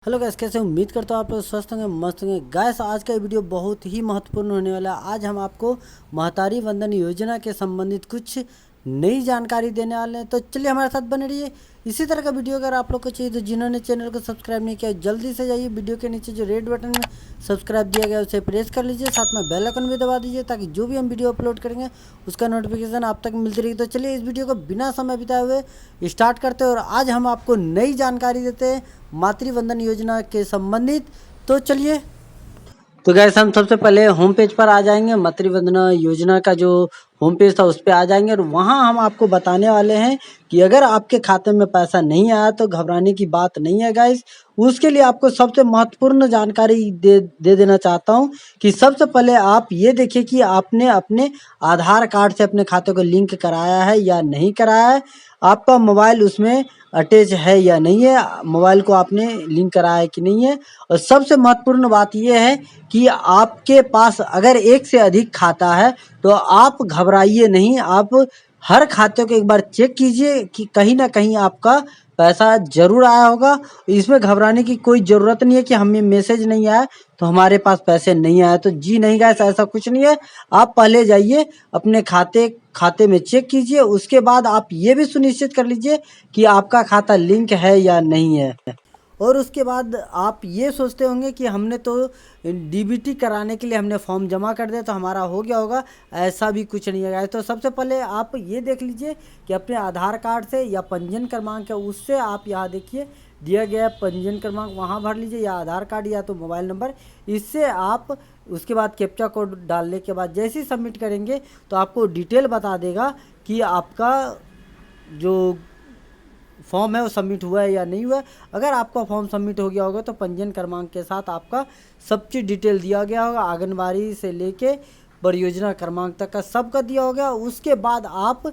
Hello guys, कैसे उम्मीद करता हूँ आप लोग स्वस्थ होंगे, मस्त होंगे। गैस आज का ये वीडियो बहुत ही महत्वपूर्ण होने वाला है। आज हम आपको महतारी वंदन योजना के संबंधित कुछ नई जानकारी देने वाले हैं, तो चलिए हमारे साथ बने रहिए। इसी तरह का वीडियो अगर आप लोग को चाहिए तो जिन्होंने चैनल को सब्सक्राइब नहीं किया जल्दी से जाइए, वीडियो के नीचे जो रेड बटन में सब्सक्राइब दिया गया उसे प्रेस कर लीजिए, साथ में बेल आइकन भी दबा दीजिए ताकि जो भी हम वीडियो अपलोड करेंगे उसका नोटिफिकेशन आप तक मिलती रहेगी। तो चलिए इस वीडियो को बिना समय बिताए हुए स्टार्ट करते हैं और आज हम आपको नई जानकारी देते हैं मातृवंदन योजना के संबंधित। तो चलिए, तो गैस हम सबसे पहले होम पेज पर आ जाएंगे। मातृवंदना योजना का जो होम पेज था उस पर आ जाएंगे और वहां हम आपको बताने वाले हैं कि अगर आपके खाते में पैसा नहीं आया तो घबराने की बात नहीं है गाइस। उसके लिए आपको सबसे महत्वपूर्ण जानकारी दे देना चाहता हूं कि सबसे पहले आप ये देखिए कि आपने अपने आधार कार्ड से अपने खाते को लिंक कराया है या नहीं कराया है, आपका मोबाइल उसमें अटैच है या नहीं है, मोबाइल को आपने लिंक कराया है कि नहीं है। और सबसे महत्वपूर्ण बात यह है कि आपके पास अगर एक से अधिक खाता है तो आप घबराइए नहीं, आप हर खाते को एक बार चेक कीजिए कि कहीं ना कहीं आपका पैसा जरूर आया होगा। इसमें घबराने की कोई ज़रूरत नहीं है कि हमें मैसेज नहीं आया तो हमारे पास पैसे नहीं आए। तो जी नहीं गाइस, ऐसा कुछ नहीं है। आप पहले जाइए अपने खाते में चेक कीजिए, उसके बाद आप ये भी सुनिश्चित कर लीजिए कि आपका खाता लिंक है या नहीं है। और उसके बाद आप ये सोचते होंगे कि हमने तो डीबीटी कराने के लिए हमने फॉर्म जमा कर दिया तो हमारा हो गया होगा। ऐसा भी कुछ नहीं है। तो सबसे पहले आप ये देख लीजिए कि अपने आधार कार्ड से या पंजीयन क्रमांक है उससे आप यहाँ देखिए दिया गया पंजीयन क्रमांक वहाँ भर लीजिए, या आधार कार्ड या तो मोबाइल नंबर, इससे आप उसके बाद कैप्चा कोड डालने के बाद जैसे ही सबमिट करेंगे तो आपको डिटेल बता देगा कि आपका जो फॉर्म है वो सबमिट हुआ है या नहीं हुआ है। अगर आपका फॉर्म सबमिट हो गया होगा तो पंजीयन क्रमांक के साथ आपका सब चीज़ डिटेल दिया गया होगा, आंगनबाड़ी से लेके परियोजना क्रमांक तक का सबका दिया होगा। उसके बाद आप,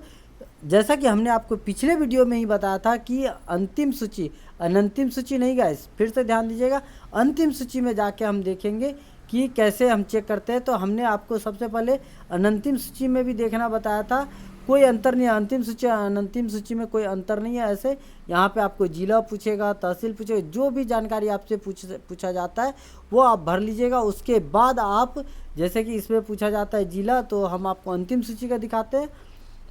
जैसा कि हमने आपको पिछले वीडियो में ही बताया था कि अंतिम सूची, अनंतिम सूची नहीं गाइस, फिर से ध्यान दीजिएगा, अंतिम सूची में जाके हम देखेंगे कि कैसे हम चेक करते हैं। तो हमने आपको सबसे पहले अनंतिम सूची में भी देखना बताया था, कोई अंतर नहीं है। अंतिम सूची अनंतिम सूची में कोई अंतर नहीं है। ऐसे यहाँ पे आपको जिला पूछेगा, तहसील पूछेगा, जो भी जानकारी आपसे पूछा जाता है वो आप भर लीजिएगा। उसके बाद आप, जैसे कि इसमें पूछा जाता है जिला, तो हम आपको अंतिम सूची का दिखाते हैं।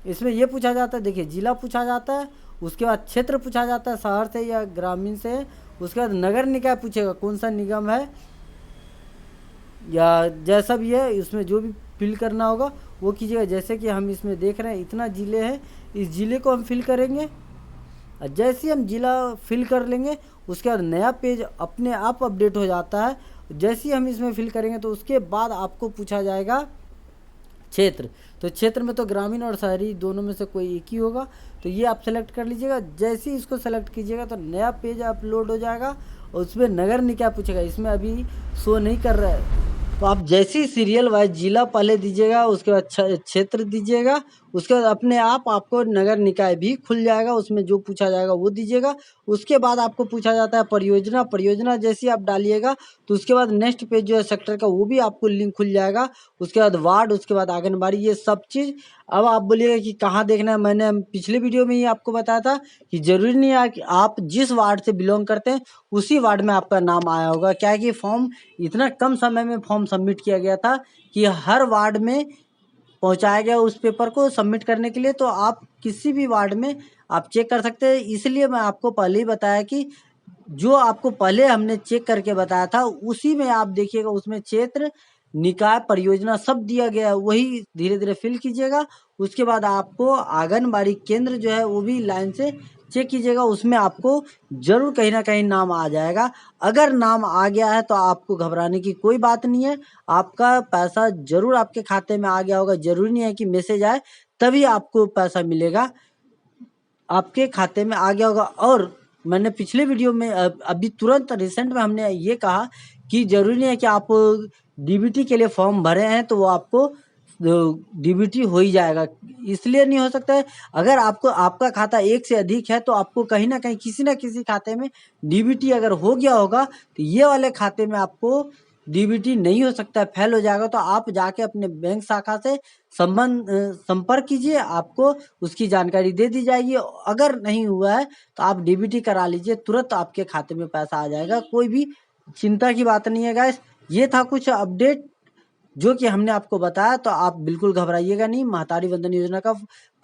इसमें ये पूछा जाता है, देखिए जिला पूछा जाता है, उसके बाद क्षेत्र पूछा जाता है, शहर से या ग्रामीण से, उसके बाद नगर निकाय पूछेगा कौन सा निगम है या जैसा भी है, इसमें जो भी फिल करना होगा वो कीजिएगा। जैसे कि हम इसमें देख रहे हैं इतना ज़िले हैं, इस ज़िले को हम फिल करेंगे और जैसे ही हम ज़िला फिल कर लेंगे उसके बाद नया पेज अपने आप अपडेट हो जाता है। जैसे ही हम इसमें फिल करेंगे तो उसके बाद आपको पूछा जाएगा क्षेत्र। तो क्षेत्र में तो ग्रामीण और शहरी दोनों में से कोई एक ही होगा, तो ये आप सेलेक्ट कर लीजिएगा। जैसे ही इसको सेलेक्ट कीजिएगा तो नया पेज अपलोड हो जाएगा और उसमें नगर निकाय पूछेगा, इसमें अभी शो नहीं कर रहा है। तो आप जैसे ही सीरियल वाइज जिला पहले दीजिएगा, उसके बाद क्षेत्र दीजिएगा, उसके बाद अपने आप आपको नगर निकाय भी खुल जाएगा, उसमें जो पूछा जाएगा वो दीजिएगा। उसके बाद आपको पूछा जाता है परियोजना, परियोजना जैसे ही आप डालिएगा तो उसके बाद नेक्स्ट पेज जो है सेक्टर का वो भी आपको लिंक खुल जाएगा। उसके बाद वार्ड, उसके बाद आंगनबाड़ी, ये सब चीज़। अब आप बोलिएगा कि कहाँ देखना है, मैंने पिछले वीडियो में ही आपको बताया था कि ज़रूरी नहीं है कि आप जिस वार्ड से बिलोंग करते हैं उसी वार्ड में आपका नाम आया होगा। क्या है कि फॉर्म इतना कम समय में फॉर्म सबमिट किया गया था कि हर वार्ड में पहुंचाया गया उस पेपर को सबमिट करने के लिए। तो आप किसी भी वार्ड में आप चेक कर सकते हैं। इसलिए मैं आपको पहले ही बताया कि जो आपको पहले हमने चेक करके बताया था उसी में आप देखिएगा, उसमें क्षेत्र, निकाय, परियोजना सब दिया गया है, वही धीरे धीरे फिल कीजिएगा। उसके बाद आपको आंगनबाड़ी केंद्र जो है वो भी लाइन से चेक कीजिएगा, उसमें आपको जरूर कहीं ना कहीं नाम आ जाएगा। अगर नाम आ गया है तो आपको घबराने की कोई बात नहीं है, आपका पैसा जरूर आपके खाते में आ गया होगा। जरूरी नहीं है कि मैसेज आए तभी आपको पैसा मिलेगा, आपके खाते में आ गया होगा। और मैंने पिछले वीडियो में अभी तुरंत रिसेंट में हमने ये कहा कि ज़रूरी नहीं है कि आप डीबीटी के लिए फॉर्म भरे हैं तो वो आपको डीबीटी हो ही जाएगा, इसलिए नहीं हो सकता है। अगर आपको आपका खाता एक से अधिक है तो आपको कहीं ना किसी खाते में डीबीटी अगर हो गया होगा तो ये वाले खाते में आपको डीबीटी नहीं हो सकता है, फेल हो जाएगा, तो आप जाके अपने बैंक शाखा से संपर्क कीजिए, आपको उसकी जानकारी दे दी जाएगी। अगर नहीं हुआ है तो आप डीबीटी करा लीजिए, तुरंत आपके खाते में पैसा आ जाएगा, कोई भी चिंता की बात नहीं है गाइस। ये था कुछ अपडेट जो कि हमने आपको बताया, तो आप बिल्कुल घबराइएगा नहीं, महतारी वंदन योजना का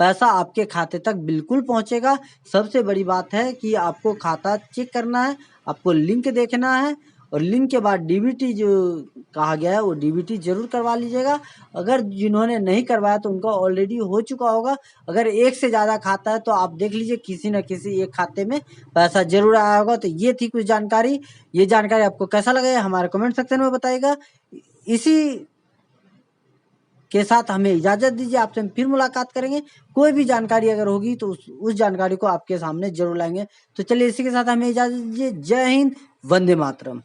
पैसा आपके खाते तक बिल्कुल पहुंचेगा। सबसे बड़ी बात है कि आपको खाता चेक करना है, आपको लिंक देखना है, और लिंक के बाद डीबीटी जो कहा गया है वो डीबीटी जरूर करवा लीजिएगा। अगर जिन्होंने नहीं करवाया तो उनका ऑलरेडी हो चुका होगा। अगर एक से ज़्यादा खाता है तो आप देख लीजिए, किसी न किसी एक खाते में पैसा जरूर आया होगा। तो ये थी कुछ जानकारी। ये जानकारी आपको कैसा लगा हमारे कमेंट सेक्शन में बताइएगा। इसी के साथ हमें इजाज़त दीजिए, आपसे हम फिर मुलाकात करेंगे। कोई भी जानकारी अगर होगी तो उस जानकारी को आपके सामने जरूर लाएंगे। तो चलिए इसी के साथ हमें इजाज़त दीजिए। जय हिंद, वंदे मातरम।